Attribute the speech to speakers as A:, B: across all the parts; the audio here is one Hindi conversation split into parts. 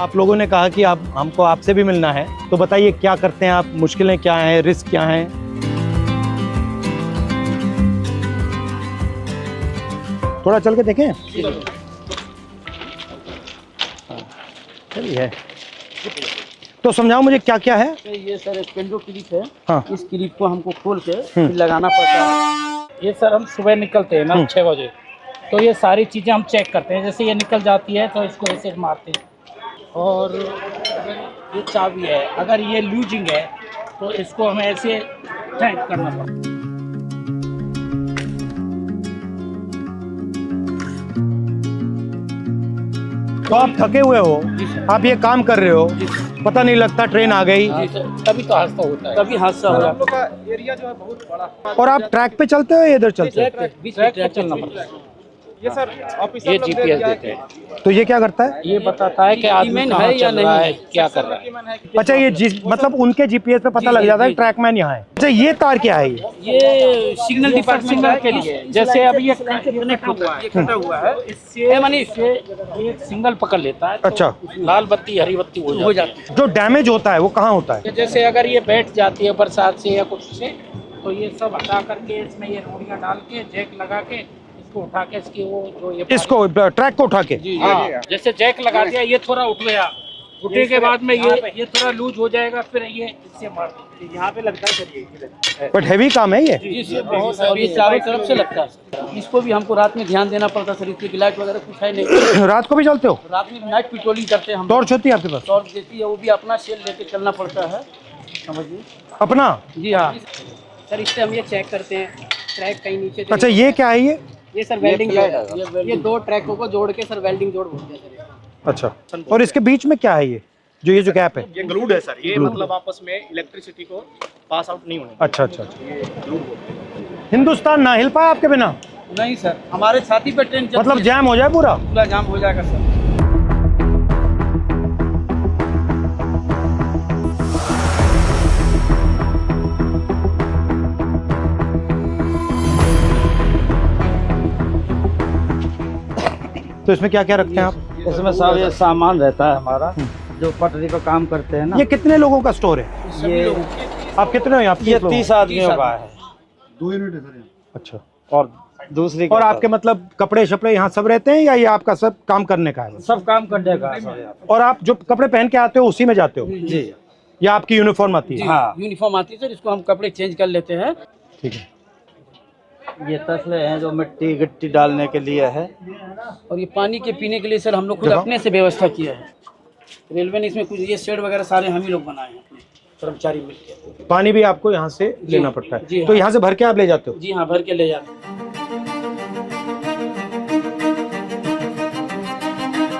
A: आप लोगों ने कहा कि आप हमको आपसे भी मिलना है, तो बताइए क्या करते हैं आप, मुश्किलें क्या हैं, रिस्क क्या हैं? थोड़ा चल के देखें। चलिए, तो समझाओ मुझे क्या क्या है।
B: ये सर स्पेंडो क्लिप है।
A: हाँ।
B: इस क्लिप को हमको खोल के फिर लगाना पड़ता है। ये सर हम सुबह निकलते हैं ना 6 बजे, तो ये सारी चीज़ें हम चेक करते हैं। जैसे ये निकल जाती है तो इसको ऐसे मारते हैं। और अगर ये चाबी है, अगर ये लूजिंग है तो इसको हमें ऐसे टाइट करना पड़ता है।
A: तो आप थके हुए हो, आप ये काम कर रहे हो, पता नहीं लगता ट्रेन आ गई,
B: तभी तो हादसा होता है, तभी हादसा हो जाता है।
C: एरिया जो है बहुत बड़ा।
A: और आप ट्रैक पे चलते हो या इधर चलते हो?
B: ट्रैक पे चलना पड़ता है।
C: ये सर ऑफिसर
B: ये
C: लोग
B: जीपीएस
C: क्या है
B: देते हैं।
A: तो ये क्या करता है?
B: ये बताता है कि आदमी कहाँ चल रहा है, क्या कर रहा है।
A: अच्छा, ये मतलब उनके जीपीएस पे पता लग जाता है ट्रैकमैन यहाँ है। अच्छा, ये तार क्या है?
B: ये सिग्नल डिपार्टमेंट के लिए, जैसे अभी ये कनेक्ट हुआ है, कटा हुआ है, इससे ये सिग्नल पकड़ लेता है।
A: अच्छा।
B: तो लाल बत्ती हरी बत्ती हो जाती है।
A: जो डैमेज होता है वो कहाँ होता है?
B: जैसे अगर ये बैठ जाती है बरसात से या कुछ से, तो ये सब हटा करके इसमें ये रोड़ियाँ डाल के जैक लगा के इसको उठा के इसकी वो जो ये
A: इसको ट्रैक को उठा के?
B: हाँ, जैसे जैक लगा दिया, ये थोड़ा उठ गया, उठने के बाद में ये थोड़ा लूज हो जाएगा, फिर ये इससे मार देंगे। यहाँ पे लगता है सर ये।
A: बट हैवी काम है ये।
B: जी, बहुत ये चारों तरफ से लगता है। इसको भी हमको रात में ध्यान देना पड़ता है सर, इसकी लाइट वगैरह कुछ है नहीं।
A: रात को भी चलते हो?
B: रात में नाइट पेट्रोलिंग करते हैं हम।
A: टॉर्च होती है आपके पास?
B: टॉर्च देती है, वो भी अपना सेल लेके चलना पड़ता है, समझिए।
A: अपना?
B: जी हाँ सर, इससे हम ये चेक करते हैं ट्रैक कहीं नीचे।
A: अच्छा, ये क्या है
B: ये सर वेल्डिंग जोड़, ये दो ट्रैकों को जोड़ के सर वेल्डिंग जोड़ बोलते हैं सर।
A: अच्छा, और इसके बीच में क्या है ये जो गैप है?
C: ये ग्लूड है सर, ये मतलब आपस में इलेक्ट्रिसिटी को पास आउट नहीं होने।
A: अच्छा अच्छा अच्छा। हिंदुस्तान ना हिल पाया आपके बिना?
B: नहीं सर, हमारे छाती पे ट्रेन चलती
A: मतलब
B: है।
A: जैम हो जाए पूरा?
B: पूरा जाम हो जाएगा सर।
A: तो इसमें क्या क्या रखते हैं आप?
B: इसमें सब ये सामान रहता है हमारा, जो पटरी पे काम करते हैं ना।
A: ये कितने लोगों का स्टोर है?
B: ये
A: आप कितने हो यहाँ पे?
B: ये 30 आदमियों का है।
D: 2 यूनिट है सर।
A: अच्छा।
B: और दूसरी
A: और आपके मतलब कपड़े शपड़े यहाँ सब रहते हैं या ये आपका सब काम करने का है?
B: सब काम करने का है सर यहाँ पे।
A: और आप जो कपड़े पहन के आते हो उसी में जाते हो
B: जी
A: या आपकी यूनिफॉर्म आती है?
B: हाँ, यूनिफॉर्म आती है सर, इसको हम कपड़े चेंज कर लेते हैं।
A: ठीक है।
B: ये तसले हैं जो मिट्टी गिट्टी डालने के लिए है, और ये पानी के पीने के लिए सर हम लोग खुद अपने से व्यवस्था किया है। रेलवे ने इसमें कुछ ये शेड वगैरह सारे हम ही लोग बनाए हैं, अपने कर्मचारी मिलकर।
A: पानी भी आपको यहाँ से लेना पड़ता
B: जी,
A: है? तो यहाँ से भर के आप ले जाते हो?
B: जी हाँ, भर के ले जाते हैं।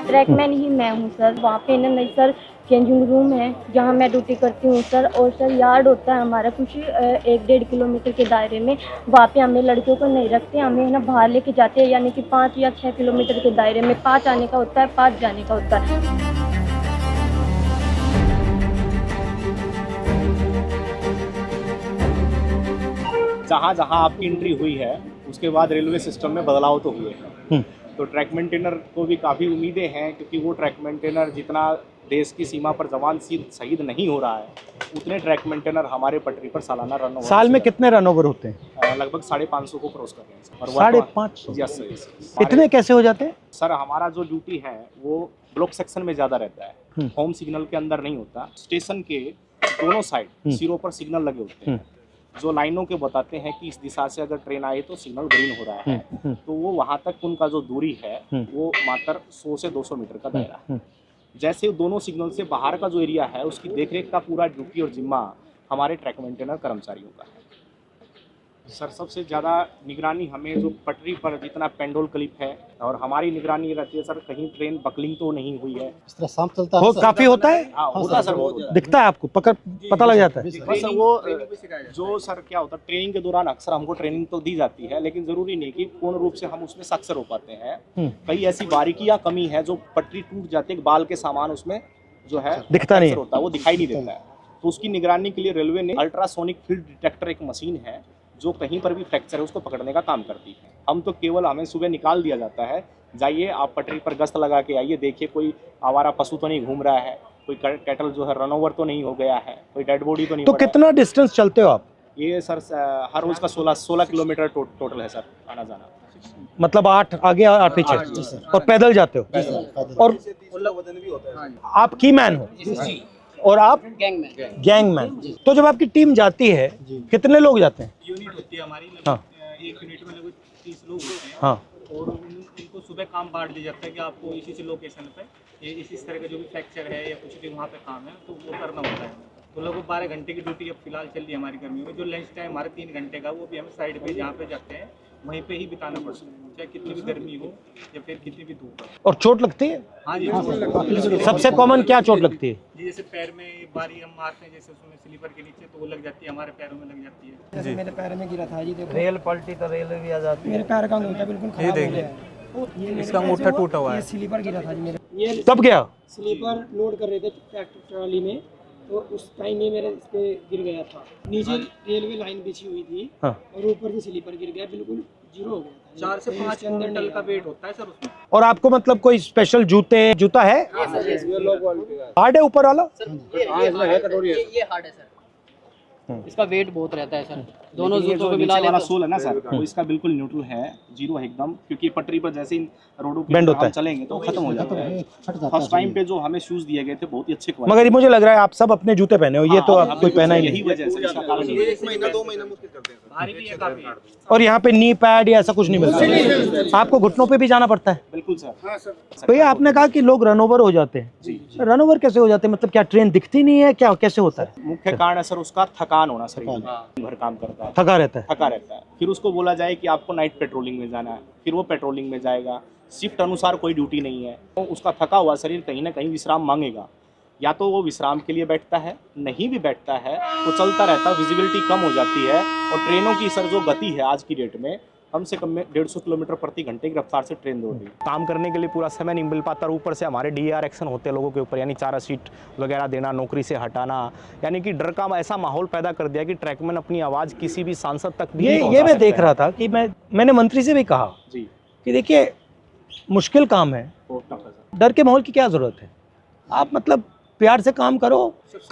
E: ट्रैकमैन ही मैं हूँ सर। वहाँ पे ना नहीं सर, चेंजिंग रूम है जहाँ मैं ड्यूटी करती हूँ सर। और सर यार्ड होता है हमारा कुछ 1-1.5 किलोमीटर के दायरे में। वहाँ पे हमें लड़कियों को नहीं रखते, हमें है ना बाहर लेके जाते हैं, यानी कि 5 या 6 किलोमीटर के दायरे में। 5 आने का होता है, 5 जाने का होता है।
C: जहाँ जहाँ आपकी एंट्री हुई है उसके बाद रेलवे सिस्टम में बदलाव तो हुए हैं। तो ट्रैक मेंटेनर को भी काफ़ी उम्मीदें हैं, क्योंकि वो ट्रैक मेंटेनर जितना देश की सीमा पर जवान शहीद नहीं हो रहा है, उतने ट्रैक मेंटेनर हमारे पटरी पर सालाना रन ओवर।
A: साल में कितने रन ओवर होते हैं?
C: लगभग 550 को क्रॉस कर रहे हैं। और
A: 550?
C: Yes sir.
A: इतने कैसे हो जाते हैं?
C: सर हमारा जो ड्यूटी है वो ब्लॉक सेक्शन में ज़्यादा रहता है, होम सिग्नल के अंदर नहीं होता। स्टेशन के दोनों साइड सिरों पर सिग्नल लगे होते हैं, जो लाइनों के बताते हैं कि इस दिशा से अगर ट्रेन आए तो सिग्नल ग्रीन हो रहा है। तो वो वहाँ तक उनका जो दूरी है वो मात्र 100 से 200 मीटर का दायरा है। जैसे दोनों सिग्नल से बाहर का जो एरिया है उसकी देखरेख का पूरा ड्यूटी और जिम्मा हमारे ट्रैक मेंटेनर कर्मचारियों का है। सर सबसे ज़्यादा निगरानी हमें जो पटरी पर जितना पेंडोल क्लिप है, और हमारी निगरानी रहती है सर कहीं ट्रेन बकलिंग तो नहीं हुई है।
D: इस तरह शाम चलता है।
A: काफी होता है?
C: हाँ होता है सर, बहुत होता है।
A: दिखता है आपको? पता लग जाता है?
C: बस वो जो सर क्या होता है, ट्रेनिंग के दौरान अक्सर हमको ट्रेनिंग तो दी जाती है, लेकिन जरूरी नहीं कि पूर्ण रूप से हम उसमें सक्सेस हो पाते हैं। कई ऐसी बारीकियां कमी है जो पटरी टूट जाती है, बाल के सामान उसमें जो है
A: दिखता नहीं
C: होता है, वो दिखाई नहीं देता है। तो उसकी निगरानी के लिए रेलवे ने अल्ट्रासोनिक फील्ड डिटेक्टर एक मशीन है, जो कहीं पर भी फ्रैक्चर है उसको पकड़ने का काम करती है। हम तो केवल, हमें सुबह निकाल दिया जाता है, जाइए आप पटरी पर गश्त लगा के आइए, देखिए कोई आवारा पशु तो नहीं घूम रहा है, कोई कैटल जो है रन ओवर तो नहीं हो गया है, कोई डेड बॉडी तो नहीं
A: तो
C: पड़ा है।
A: कितना डिस्टेंस चलते हो आप?
C: ये सर हर रोज का 16 किलोमीटर टोटल है सर, आना जाना।
A: मतलब 8 आगे 8 पीछे, और पैदल जाते हो? और आप की मैन हो और आप गैंगमैन। तो जब आपकी टीम जाती है कितने लोग जाते हैं?
F: यूनिट होती है हमारी,
A: हाँ।
F: एक यूनिट में लगभग 30 लोग होते हैं।
A: हाँ।
F: और उनको सुबह काम बांट दिया जाता है कि आपको इसी लोकेशन पे ये इस तरह का जो भी फ्रैक्चर है या कुछ भी वहाँ पे काम है तो वो करना होता है। तो लगभग 12 घंटे की ड्यूटी अब फिलहाल चल रही है हमारी गर्मियों में। जो लंच टाइम हमारे 3 घंटे का, वो भी हमें साइड पे जहाँ पे जाते हैं वहीं पे ही बिताना पड़ता है, चाहे कितनी भी गर्मी हो या फिर कितनी भी धूप हो।
A: और चोट लगती है?
F: हाँ जी,
A: सबसे कॉमन क्या चोट लगती है?
F: जी जैसे पैर में बारी हम मारते हैं, जैसे उसमें स्लीपर के नीचे, तो वो लग जाती है, हमारे पैरों में लग जाती है।
G: जैसे मेरे पैर में गिरा था जी, देखो
H: रेल पलटी तो रेल भी आ जाती
G: मेरे पैर का अंगूठा बिल्कुल खराब हो गया है।
H: इसका अंगूठा टूटा हुआ है।
G: ये स्लीपर गिरा था जी मेरे, ये
A: तब क्या?
G: स्लीपर लोड कर रहे थे ट्रैक्टर ट्रॉली में, तो उस टाइम में मेरे इस पे गिर गया था। नीचे रेलवे लाइन बिछी हुई थी।
A: हाँ।
G: और ऊपर से स्लीपर गिर गया, बिल्कुल जीरो हो गया था।
F: 4 से 5 क्विंटल का वेट होता है सर उसमें।
A: और आपको मतलब कोई स्पेशल जूता है? हार्ड है ऊपर वाला?
I: ये हार्ड है सर, इसका वेट बहुत रहता है सर। दोनों जूतों को मिला
C: वाला सोल है ना सर, वो इसका बिल्कुल न्यूट्रल है, जीरो है एकदम, क्योंकि पटरी पर जैसे इन रोडों पे
A: Bend होता
C: हम
A: है।
C: चलेंगे तो खत्म हो जाता है। फर्स्ट टाइम पे जो हमें शूज दिए गए थे बहुत ही अच्छे क्वालिटी।
A: मगर ये मुझे लग रहा है आप सब अपने जूते पहने हो, ये तो आप कोई पहना ही
C: यही
A: नहीं।
C: वजह से इसका कारण ये है।
F: 1 महीना 2 महीना मुश्किल करते हैं, भारी भी है काफी।
A: और यहाँ पे नी पैड या ऐसा कुछ नहीं मिलता? आपको घुटनों पे भी जाना पड़ता है?
C: बिल्कुल सर।
A: भैया आपने कहा कि लोग रन ओवर हो जाते हैं, रन ओवर कैसे हो जाते हैं? मतलब क्या ट्रेन दिखती नहीं है, क्या कैसे होता है?
C: मुख्य कारण है सर उसका थकान होना, शरीर में भर काम करता है,
A: थका रहता है।
C: थका रहता है। फिर उसको बोला जाए कि आपको नाइट पेट्रोलिंग में जाना है, फिर वो पेट्रोलिंग में जाएगा, शिफ्ट अनुसार कोई ड्यूटी नहीं है, तो उसका थका हुआ शरीर कहीं ना कहीं विश्राम मांगेगा। या तो वो विश्राम के लिए बैठता है, नहीं भी बैठता है तो चलता रहता है, विजिबिलिटी कम हो जाती है। और ट्रेनों की सर जो गति है आज की डेट में, कम से कम में 150 किलोमीटर प्रति घंटे की रफ्तार से ट्रेन दौड़ रही है। काम करने के लिए पूरा समय नहीं मिल पाता, और ऊपर से हमारे DAR एक्शन होते हैं लोगों के ऊपर, यानी चारा सीट वगैरह देना, नौकरी से हटाना, यानी कि डर का ऐसा माहौल पैदा कर दिया कि ट्रैकमैन अपनी आवाज़ किसी भी सांसद तक भी
A: ये मैं देख रहा था कि मैंने मंत्री से भी कहा
C: जी,
A: कि देखिए मुश्किल काम है,
C: बहुत टफ है सर।
A: डर के माहौल की क्या जरूरत है? आप मतलब प्यार से काम करो।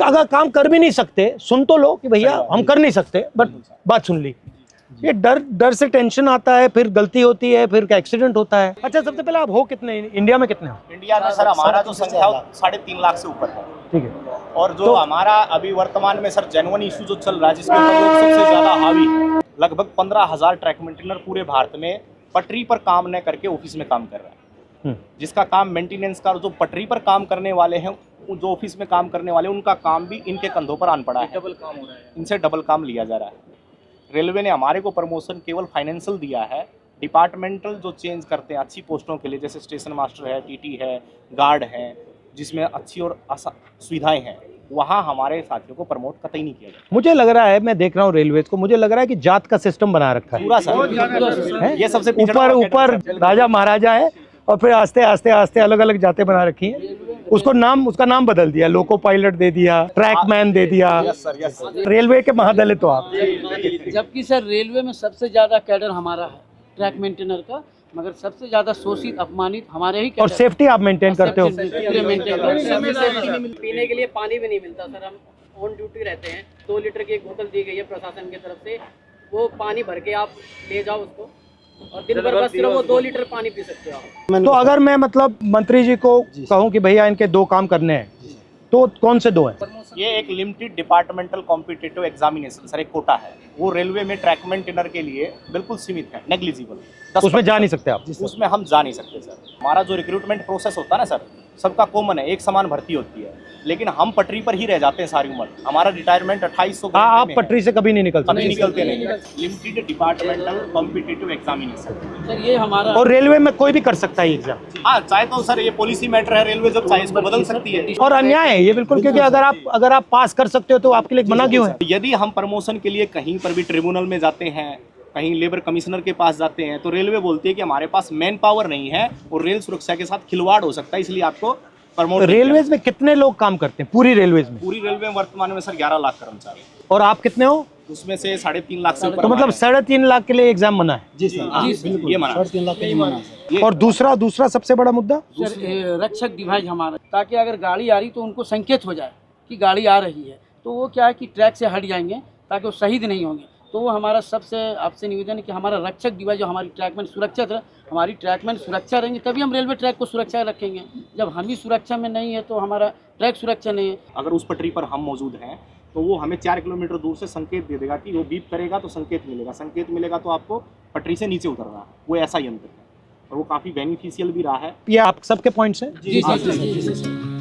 A: अगर काम कर भी नहीं सकते, सुन तो लो कि भैया हम कर नहीं सकते, बट बात सुन ली। ये डर से टेंशन आता है, फिर गलती होती है, फिर एक्सीडेंट होता है। अच्छा, सबसे पहले आप हो कितने इंडिया में? कितने हो
C: इंडिया में सर हमारा जो संख्या 3.5 लाख से ऊपर है।
A: ठीक है।
C: और जो हमारा अभी वर्तमान में सर जेन्युइन इशू जो चल रहा है, जिसके ऊपर लोग सबसे ज्यादा हावी, लगभग 15,000 ट्रैक मेंटेनर पूरे भारत में पटरी पर काम न करके ऑफिस में काम कर रहा है। जिसका काम मेंटेनेंस का, जो पटरी पर काम करने वाले हैं, जो ऑफिस में काम करने वाले, उनका काम भी इनके कंधों पर आन पड़ा है,
F: डबल काम हो रहा है,
C: इनसे डबल काम लिया जा रहा है। रेलवे ने हमारे को प्रमोशन केवल फाइनेंशियल दिया है, डिपार्टमेंटल जो चेंज करते हैं अच्छी पोस्टों के लिए, जैसे स्टेशन मास्टर है, TT है, गार्ड है, जिसमें अच्छी और सुविधाएं हैं, वहाँ हमारे साथियों को प्रमोट कतई नहीं किया जाता।
A: मुझे लग रहा है, मैं देख रहा हूँ रेलवेज को, मुझे लग रहा है कि जात का सिस्टम बना रखा है
C: पूरा सर, ये सबसे
A: ऊपर राजा महाराजा है, और फिर आस्ते आस्ते आस्ते अलग अलग जातें बना रखी हैं। उसका नाम बदल दिया, लोको पायलट दे दिया, ट्रैकमैन दे दिया। रेलवे के महादलित तो आप।
I: जबकि सर रेलवे में सबसे ज्यादा कैडर हमारा है ट्रैक मेंटेनर का, मगर सबसे ज्यादा शोषित अपमानित हमारे ही
A: और सेफ्टी आप मेंटेन करते हो?
I: पीने के लिए पानी भी नहीं मिलता सर, हम ऑन ड्यूटी रहते हैं। 2 लीटर की एक बोतल दी गई है प्रशासन की तरफ से, वो पानी भर के आप ले जाओ उसको, और दिन भर बस सिर्फ वो 2 लीटर पानी पी सकते हो आप।
A: तो अगर मैं मतलब मंत्री जी को कहूँ कि भैया इनके 2 काम करने हैं, तो कौन से 2 हैं?
C: ये एक limited departmental competitive examination sir, एक कोटा है, वो रेलवे में ट्रैक मेंटेनर के लिए बिल्कुल सीमित है, नेग्लिजिबल।
A: उसमें जा नहीं सकते आप?
C: उसमें हम जा नहीं सकते सर। हमारा जो रिक्रूटमेंट प्रोसेस होता है ना सर, सबका कॉमन है, एक समान भर्ती होती है, लेकिन हम पटरी पर ही रह जाते हैं सारी उम्र। हमारा रिटायरमेंट 2800।
A: आप पटरी से कभी नहीं निकलते?
C: कभी निकलते नहीं। Limited departmental competitive examination
I: sir, ये हमारा।
A: और रेलवे में कोई भी कर सकता है एग्जाम?
C: हाँ, चाहे तो सर ये पॉलिसी मैटर है, रेलवे जब चाहे इसको बदल सकती है।
A: और अन्याय है ये बिल्कुल, क्योंकि अगर आप पास कर सकते हो तो आपके लिए मना क्यों है?
C: यदि हम प्रमोशन के लिए कहीं पर भी ट्रिब्यूनल में जाते हैं, कहीं लेबर कमिश्नर के पास जाते हैं, तो रेलवे बोलती है कि हमारे पास मैन पावर नहीं है और रेल सुरक्षा के साथ खिलवाड़ हो सकता है, इसलिए आपको प्रमोट
A: रेलवेज में कितने लोग काम करते हैं पूरी रेलवेज में?
C: पूरी रेलवे में वर्तमान में सर 11 लाख कर्मचारी,
A: और आप कितने हो?
C: उसमें से 3.5 लाख से ऊपर
A: तो मतलब 3.5 लाख के लिए एग्जाम मना है।
D: जी सर,
C: हाँ,
D: बिल्कुल
C: ये मना
D: 3.5 लाख का ही माना सर।
A: और दूसरा सबसे बड़ा मुद्दा
I: सर रक्षक डिवाइस हमारा, ताकि अगर गाड़ी आ रही तो उनको संकेत हो जाए कि गाड़ी आ रही है, तो वो क्या है कि ट्रैक से हट जाएंगे ताकि वो शहीद नहीं होंगे। तो वो हमारा सबसे आपसे निवेदन है कि हमारा रक्षक डिवाइस जो हमारी ट्रैकमैन सुरक्षित रहे, हमारी ट्रैकमैन सुरक्षा रहेंगे तभी हम रेलवे ट्रैक को सुरक्षा रखेंगे। जब हम ही सुरक्षा में नहीं है तो हमारा ट्रैक सुरक्षा नहीं है।
C: अगर उस पटरी पर हम मौजूद हैं तो वो हमें 4 किलोमीटर दूर से संकेत दे देगा कि वो बीप करेगा तो संकेत मिलेगा तो आपको पटरी से नीचे उतरना है। वो ऐसा यंत्र है और वो काफ़ी बेनिफिशियल भी रहा है।
A: ये आप सबके पॉइंट्स हैं?
I: जी।